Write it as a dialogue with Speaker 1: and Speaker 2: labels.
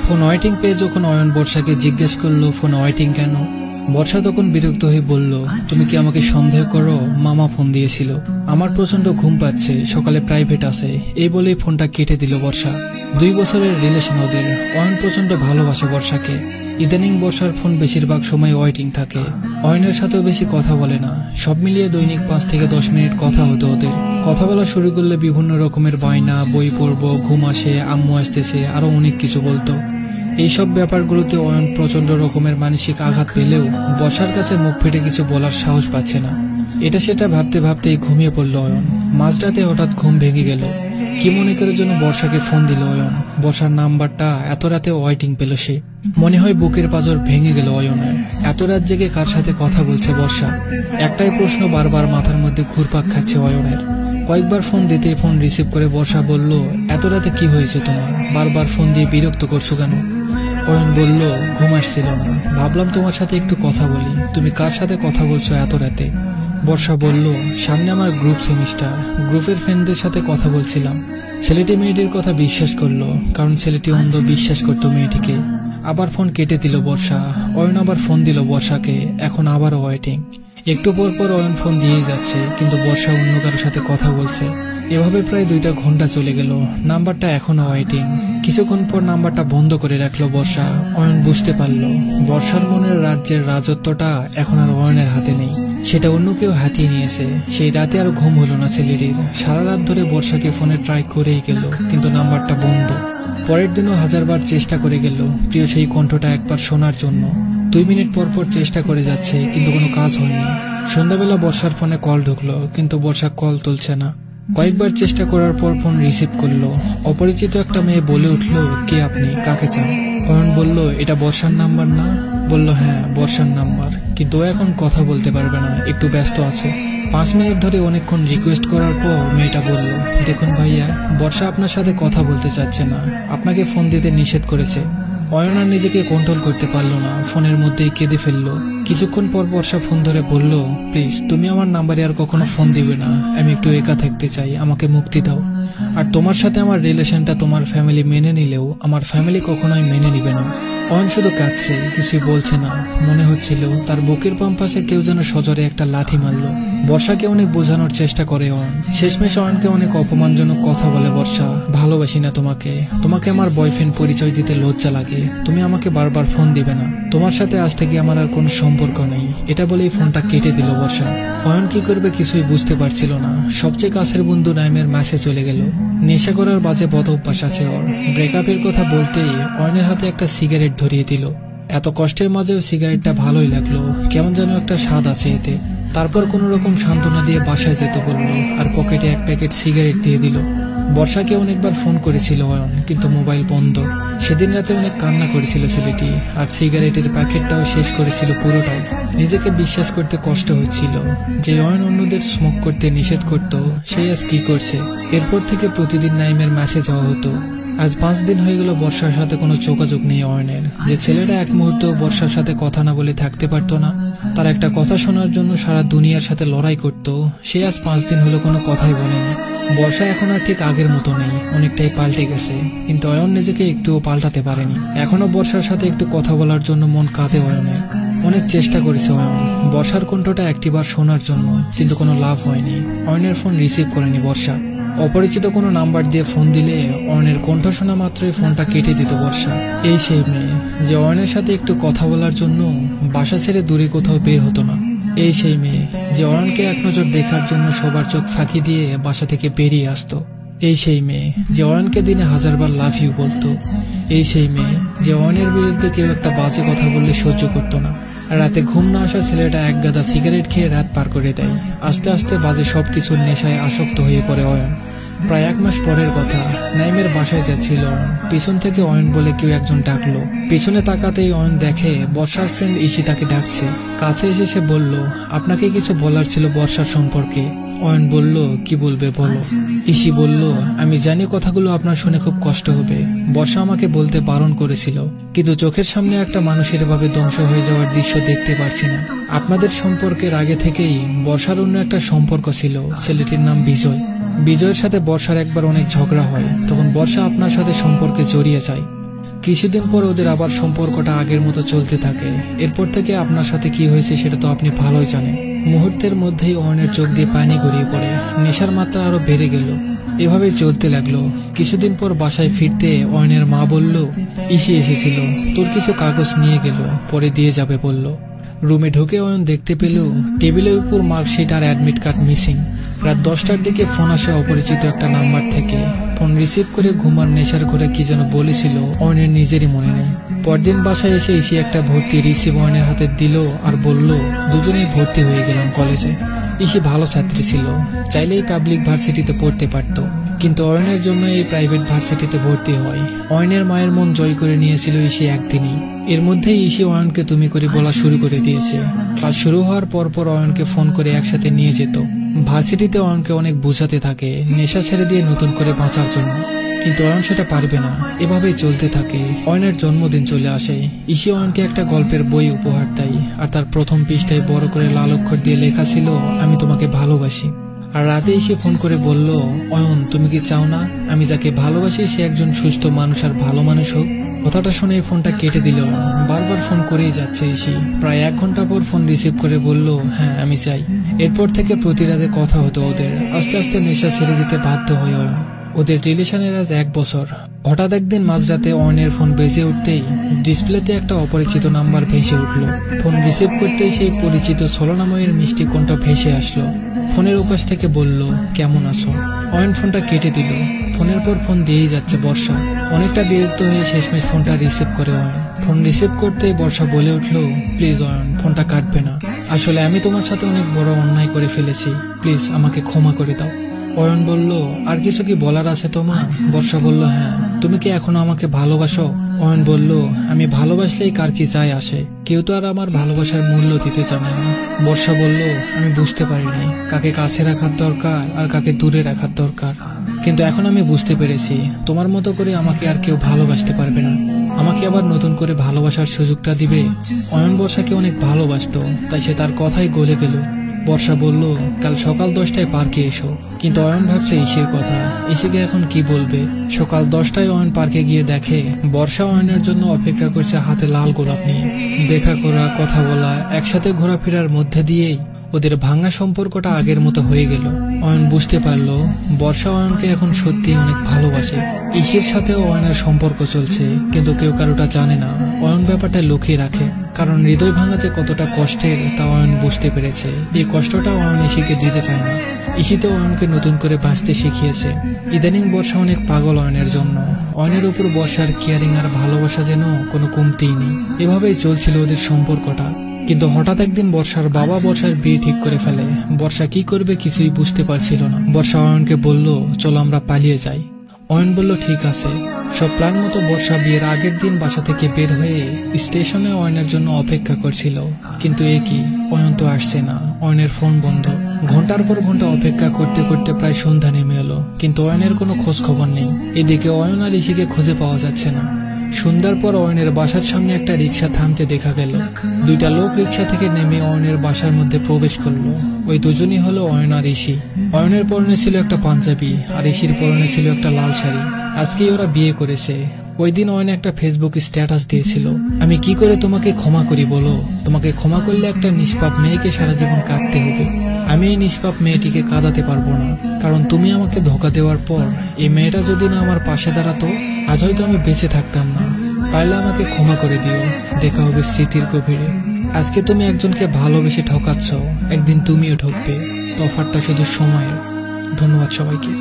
Speaker 1: Phone waiting পেয়ে যখন অয়ন বর্ষাকে জিজ্ঞেস করলো ফোন ওয়েটিং কেন, বর্ষা তখন বিরক্ত হয়ে বলল, তুমি কি আমাকে সন্দেহ করো? মামা ফোন দিয়েছিল, আমার প্রচন্ড ঘুম পাচ্ছে, সকালে প্রাইভেট আছে, এই বলেই ফোনটা কেটে দিল বর্ষা। 2 বছরের রিলেশন ওদের। অয়ন প্রচন্ড ভালোবাসে বর্ষাকে। ইদানিং বর্ষার ফোন বেশিরভাগ সময় ওয়েটিং থাকে। অয়নের সাথেও বেশি কথা বলে না। সব মিলিয়ে দৈনিক 5 থেকে 10 মিনিট কথা হতো ওদের। কথা বলা শুরু করলে বিভিন্ন রকমের বায়না, বই পড়বো, ঘুম আসে, আম্মু আসতেছে, আরো অনেক কিছু বলতো। এইসব ব্যাপারগুলোতে অয়ন প্রচন্ড রকমের মানসিক আঘাত পেলেও বর্ষার কাছে মুখ ফেটে কিছু বলার সাহস পাচ্ছে না। এটা সেটা ভাবতে ভাবতেই ঘুমিয়ে পড়ল অয়ন। মাঝরাতে হঠাৎ ঘুম ভেঙে গেল। কি মনে করে জন্য বর্ষাকে ফোন দিল অয়ন। বর্ষার নাম্বারটা এত রাতে ওয়েটিং পেল সে। মনে হয় বুকের পাঁজর ভেঙে গেল অয়নের। এত রাত জেগে কার সাথে কথা বলছে বর্ষা? একটাই প্রশ্ন বারবার মাথার মধ্যে ঘুরপাক খাচ্ছে অয়নের। কয়েকবার ফোন দিতে ফোন রিসিভ করে বর্ষা বলল, এত রাতে কি হয়েছে তোমার? বারবার ফোন দিয়ে বিরক্ত করছো কেন? অয়ন বলল, ঘুম আসছিল না, ভাবলাম তোমার সাথে একটু কথা বলি। তুমি কার সাথে কথা বলছো এত রাতে? বর্ষা বলল, সামনে আমার গ্রুপ সেমিস্টার, গ্রুপের ফ্রেন্ডদের সাথে কথা বলছিলাম। ছেলেটি মেয়েটির কথা বিশ্বাস করলো, কারণ ছেলেটি অন্ধ, বিশ্বাস করতো মেয়েটিকে। আবার ফোন কেটে দিল বর্ষা। অয়ন আবার ফোন দিল বর্ষাকে, এখন আবারও ওয়েটিং। একটু পর পর অয়ন ফোন দিয়ে যাচ্ছে, কিন্তু বর্ষা অন্য কারোর সাথে কথা বলছে। এভাবে প্রায় 2টা ঘন্টা চলে গেল। নাম্বারটা এখনো ওয়েটিং। কিছুক্ষণ পর নাম্বারটা বন্ধ করে রাখলো বর্ষা। অয়ন বুঝতে পারল বর্ষার মনের রাজ্যের রাজত্বটা এখন আর অয়নের হাতে নেই, সেটা অন্য কেউ হাতিয়ে নিয়েছে। সেই রাতে আর ঘুম হলো না ছেলেটির। সারা রাত ধরে বর্ষাকে ফোনে ট্রাই করেই গেল, কিন্তু নাম্বারটা বন্ধ। পরের দিনও 1000 বার চেষ্টা করে গেল প্রিয় সেই কণ্ঠটা একবার শোনার জন্য। 2 মিনিট পর পর চেষ্টা করে যাচ্ছে, কিন্তু কোনো কাজ হয়নি। সন্ধ্যাবেলা বর্ষার ফোনে কল ঢুকলো, কিন্তু বর্ষা কল তুলছে না। কয়েকবার চেষ্টা করার পর ফোন রিসিভ করলো। অপরিচিত একটা মেয়ে বলে উঠলো, কে আপনি, কাকে চান? অয়ন বলল, এটা বর্ষার নাম্বার না? বলল, হ্যাঁ বর্ষার নাম্বার, কিন্তু ও এখন কথা বলতে পারবে না, একটু ব্যস্ত আছে। 5 মিনিট ধরে অনেকক্ষণ রিকোয়েস্ট করার পর মেয়েটা বলল, দেখুন ভাইয়া, বর্ষা আপনার সাথে কথা বলতে চাচ্ছে না, আপনাকে ফোন দিতে নিষেধ করেছে। অয়ন আর নিজেকে কন্ট্রোল করতে পারল না, ফোনের মধ্যেই কেঁদে ফেললো। কিছুক্ষণ পর বর্ষা ফোন ধরে বলল, প্লিজ তুমি আমার নাম্বারে আর কখনো ফোন দিবে না, আমি একটু একা থাকতে চাই, আমাকে মুক্তি দাও। আর তোমার সাথে আমার রিলেশনটা তোমার ফ্যামিলি মেনে নিলেও আমার ফ্যামিলি কখনোই মেনে নিবে না। অয়ন শুধু কাঁদছে, কিছুই বলছে না। মনে হচ্ছিল তার বুকের পাম্পাসে কেউ যেন সজোরে একটা লাথি মারল। বর্ষাকে অনেক বোঝানোর চেষ্টা করে অয়ন। শেষমেশ অয়নকে অনেক অপমানজনক কথা বলে বর্ষা, ভালোবাসি না তোমাকে, তোমাকে আমার বয়ফ্রেন্ড পরিচয় দিতে লজ্জা লাগে, তুমি আমাকে বারবার ফোন দিবে না, তোমার সাথে আজ থেকে আমার আর কোনো সম্পর্ক নেই, এটা বলেই ফোনটা কেটে দিল বর্ষা। অয়ন কি করবে কিছুই বুঝতে পারছিল না। সবচেয়ে কাছের বন্ধু নাইমের মেসেজ চলে গেল। নেশা করার বাজে বদ অভ্যাস আছে ওর। ব্রেকআপের কথা বলতেই অয়নের হাতে একটা সিগারেট ধরিয়ে দিল। এত কষ্টের মাঝেও সিগারেটটা ভালোই লাগলো, কেমন যেন একটা স্বাদ আছে এতে। তারপর কোন রকম সান্ত্বনা দিয়ে বাসায় যেতে বলল, আর পকেটে 1 প্যাকেট সিগারেট দিয়ে দিল। বর্ষাকে অনেকবার ফোন করেছিল অয়ন, কিন্তু মোবাইল বন্ধ। সেদিন রাতে অনেক কান্না করেছিল ছেলেটি, আর সিগারেটের প্যাকেটটাও শেষ করেছিল পুরোটাই। নিজেকে বিশ্বাস করতে কষ্ট হচ্ছিল যে অয়ন অন্যদের স্মোক করতে নিষেধ করত, সে আজ কি করছে। এরপর থেকে প্রতিদিন নাইমের মেসেজ হওয়া হতো। আজ 5 দিন হয়ে গেল বর্ষার সাথে কোনো যোগাযোগ নেই অয়নের। যে ছেলেটা এক মুহূর্ত বর্ষার সাথে কথা না বলে থাকতে পারতো না, তার একটা কথা শোনার জন্য সারা দুনিয়ার সাথে লড়াই করত, সে আজ 5 দিন হলো কোনো কথাই বলেনি। বর্ষা এখন আর ঠিক আগের মতো নেই, অনেকটাই পাল্টে গেছে, কিন্তু অয়ন নিজেকে একটুও পাল্টাতে পারেনি। এখনো বর্ষার সাথে একটু কথা বলার জন্য মন কাঁদে অয়নের। অনেক চেষ্টা করেছে অয়ন বর্ষার কণ্ঠটা একটিবার শোনার জন্য, কিন্তু কোনো লাভ হয়নি। অয়নের ফোন রিসিভ করেনি বর্ষা। অপরিচিত কোনো নাম্বার দিয়ে ফোন দিলে অয়নের কণ্ঠ শোনা মাত্রই ফোনটা কেটে দিত বর্ষা। এই সেই মেয়ে যে অয়নের সাথে একটু কথা বলার জন্য বাসা ছেড়ে দূরে কোথাও বের হতো না। এই সেই মেয়ে যে অয়নকে এক নজর দেখার জন্য সবার চোখ ফাঁকি দিয়ে বাসা থেকে বেরিয়ে আসতো। এই সেই মেয়ে যে অয়নকে দিনে 1000 বার লাভ ইউ বলতো। এই সেই মেয়ে যে অয়নের বিরুদ্ধে কেউ একটা বাজে কথা বললে সহ্য করতো না। রাতে ঘুম না আসা ছেলেটা এক গাদা সিগারেট খেয়ে রাত পার করে দেয়। আস্তে আস্তে বাজে সবকিছুর নেশায় আসক্ত হয়ে পড়ে অয়ন। প্রায় 1 মাস পরের কথা, নাইমের বাসায় যাচ্ছিল অয়ন। পিছন থেকে অয়ন বলে কেউ একজন ডাকলো। পিছনে তাকাতেই অয়ন দেখে বর্ষার ফ্রেন্ড ইসি তাকে ডাকছে। কাছে এসে সে বলল, আপনাকে কিছু বলার ছিল বর্ষার সম্পর্কে। অয়ন বলল, কি বলবে বলো। ইসি বলল, আমি জানি কথাগুলো আপনার শুনে খুব কষ্ট হবে। বর্ষা আমাকে বলতে বারণ করেছিল, কিন্তু চোখের সামনে একটা মানুষের এভাবে ধ্বংস হয়ে যাওয়ার দৃশ্য দেখতে পারছি না। আপনাদের সম্পর্কের আগে থেকেই বর্ষার অন্য একটা সম্পর্ক ছিল, ছেলেটির নাম বিজয়। বিজয়ের সাথে বর্ষার একবার অনেক ঝগড়া হয়, তখন বর্ষা আপনার সাথে সম্পর্কে জড়িয়ে যায়। কিছুদিন পর ওদের আবার সম্পর্কটা আগের মতো চলতে থাকে। এরপর থেকে আপনার সাথে কি হয়েছে সেটা তো আপনি ভালোই জানেন। মুহূর্তের মধ্যেই অয়নের চোখ দিয়ে পানি গড়িয়ে পড়ে, নেশার মাত্রা আরো বেড়ে গেল। এভাবে চলতে লাগলো। কিছুদিন পর বাসায় ফিরতে অয়নের মা বলল, ইসি এসেছিল, তোর কিছু কাগজ নিয়ে গেল, পরে দিয়ে যাবে বলল। রুমে ঢুকে অয়ন দেখতে পেল টেবিলের উপর মার্কশিট আর অ্যাডমিট কার্ড মিসিং। রাত 10টার দিকে ফোন আসে অপরিচিত একটা নাম্বার থেকে। ফোন রিসিভ করে ঘুমার নেশার ঘরে কি যেন বলেছিল অয়নের নিজেরই মনে নেই। পরদিন বাসায় এসে ইসি একটা ভর্তি রিসিভ অয়নের হাতে দিল আর বলল, দুজনেই ভর্তি হয়ে গেলাম কলেজে। ইসি ভালো ছাত্রী ছিল, চাইলেই পাবলিক ভার্সিটিতে পড়তে পারত, কিন্তু অয়নের জন্য এই প্রাইভেট ভার্সিটিতে ভর্তি হয়। অয়নের মায়ের মন জয় করে নিয়েছিল ইসি একদিনই। এর মধ্যেই ইসি অয়নকে তুমি করে বলা শুরু করে দিয়েছে। ক্লাস শুরু হওয়ার পর অয়নকে ফোন করে একসাথে নিয়ে যেত। ভার্সিটিতে অয়নকে অনেক বোঝাতে থাকে নেশা ছেড়ে দিয়ে নতুন করে বাঁচার জন্য, কিন্তু অয়ন সেটা পারবে না। এভাবেই চলতে থাকে। অয়নের জন্মদিন চলে আসে। ইসি অয়নকে একটা গল্পের বই উপহার দেয়, আর তার প্রথম পৃষ্ঠায় বড় করে লাল অক্ষর দিয়ে লেখা ছিল, আমি তোমাকে ভালোবাসি। আর রাতে এসে ফোন করে বলল, অয়ন তুমি কি চাও না আমি যাকে ভালোবাসি সে একজন সুস্থ মানুষ আর ভালো মানুষ হোক? কথাটা শুনে ফোনটা কেটে দিল। বারবার ফোন করেই যাচ্ছে ইসি। প্রায় 1 ঘন্টা পর ফোন রিসিভ করে বলল, হ্যাঁ আমি চাই। এরপর থেকে প্রতি রাতে কথা হতো ওদের। আস্তে আস্তে নেশা ছেড়ে দিতে বাধ্য হয় অয়ন। ওদের রিলেশনের আজ 1 বছর। হঠাৎ একদিন মাঝরাতে অয়নের ফোন বেজে উঠতেই ডিসপ্লেতে একটা অপরিচিত নাম্বার ভেসে উঠল। ফোন রিসিভ করতেই সেই পরিচিত ছলনাময়ের মিষ্টি কণ্ঠ ভেসে আসলো। ফোনের উপাস থেকে বলল, কেমন আছো? অয়ন ফোনটা কেটে দিল। ফোনের পর ফোন দিয়েই যাচ্ছে বর্ষা। অনেকটা বিরক্ত হয়ে শেষমেশ ফোনটা রিসিভ করে অয়ন। ফোন রিসিভ করতেই বর্ষা বলে উঠল, প্লিজ অয়ন ফোনটা কাটবে না, আসলে আমি তোমার সাথে অনেক বড় অন্যায় করে ফেলেছি, প্লিজ আমাকে ক্ষমা করে দাও। অয়ন বলল, আর কিছু কি বলার আছে তোমার? বর্ষা বলল, হ্যাঁ, তুমি কি এখনো আমাকে ভালোবাসো? অয়ন বলল, আমি ভালোবাসলেই কার কি চাই আসে, কেউ তো আর আমার ভালোবাসার মূল্য দিতে জানে না। বর্ষা বলল, আমি বুঝতে পারিনি কাকে কাছে রাখার দরকার আর কাকে দূরে রাখার দরকার, কিন্তু এখন আমি বুঝতে পেরেছি তোমার মতো করে আমাকে আর কেউ ভালোবাসতে পারবে না। আমাকে আবার নতুন করে ভালোবাসার সুযোগটা দিবে। অয়ন বর্ষাকে অনেক ভালোবাসতো, তাই সে তার কথাই গলে গেল। বর্ষা বলল, কাল সকাল 10টায় পার্কে এসো। কিন্তু অয়ন ভাবছে ইসির কথা, ইসিকে এখন কি বলবে। সকাল 10টায় অয়ন পার্কে গিয়ে দেখে বর্ষা অয়নের জন্য অপেক্ষা করছে হাতে লাল গোলাপ নিয়ে। দেখা করা, কথা বলা, একসাথে ঘোরাফেরার মধ্যে দিয়েই ওদের ভাঙা সম্পর্কটা আগের মতো হয়ে গেল। অয়ন বুঝতে পারলো বর্ষা অয়নকে এখন সত্যি অনেক ভালোবাসে। ইসির সাথেও অয়নের সম্পর্ক চলছে, কিন্তু কেউ কারোটা জানে না। অয়ন ব্যাপারটা লুকিয়ে রাখে, কারণ হৃদয় ভাঙা যে কতটা কষ্টের তা অয়ন বুঝতে পেরেছে। এই কষ্টটা অয়ন ইসিকে দিতে চায় না। ইসিতে অয়নকে নতুন করে বাঁচতে শিখিয়েছে। ইদানিং বর্ষা অনেক পাগল অয়নের জন্য। অয়নের উপর বর্ষার কেয়ারিং আর ভালোবাসা যেন কোনো কমতিই নেই। এভাবেই চলছিল ওদের সম্পর্কটা। কিন্তু হঠাৎ একদিন বর্ষার বাবা বর্ষার বিয়ে ঠিক করে ফেলে। বর্ষা কি করবে কিছুই বুঝতে পারছিল না। বর্ষা অয়নকে বলল, চলো আমরা পালিয়ে যাই। অয়ন বলল, ঠিক আছে। সব প্ল্যান মতো বর্ষা বিয়ের আগের দিন বাসা থেকে বের হয়ে স্টেশনে অয়নের জন্য অপেক্ষা করছিল। কিন্তু এ কি, অয়ন তো আসছে না। অয়নের ফোন বন্ধ। ঘন্টার পর ঘন্টা অপেক্ষা করতে করতে প্রায় সন্ধ্যা নেমে এলো, কিন্তু অয়নের কোনো খোঁজ খবর নেই। এদিকে অয়ন আর ইসিকে খুঁজে পাওয়া যাচ্ছে না। সন্ধ্যার পর অয়নের বাসার সামনে একটা রিক্সা থামতে দেখা গেল। 2টা লোক রিক্সা থেকে নেমে অয়নের বাসার মধ্যে প্রবেশ করলো। ওই দুজনই হলো অয়ন আর ইসি। অয়নের পরনে ছিল একটা পাঞ্জাবি আর ইসির পরনে ছিল একটা লাল শাড়ি। আজকেই ওরা বিয়ে করেছে। ওই দিন অয়ন একটা ফেসবুক স্ট্যাটাস দিয়েছিল, আমি কি করে তোমাকে ক্ষমা করি বলো? তোমাকে ক্ষমা করলে একটা নিষ্পাপ মেয়েকে সারা জীবন কাঁদতে হবে। আমি এই নিষ্পাপ মেয়েটিকে কাঁদাতে পারবো না, কারণ তুমি আমাকে ধোকা দেওয়ার পর এই মেয়েটা যদি না আমার পাশে দাঁড়াতো আজ হয়তো আমি বেঁচে থাকতাম না। পারলে আমাকে ক্ষমা করে দিও। দেখা হবে স্মৃতির গভীরে। আজকে তুমি একজনকে ভালোবেসে ঠকাচ্ছ, একদিন তুমিও ঠকবে। তফাৎটা শুধু সময়ের। ধন্যবাদ সবাইকে।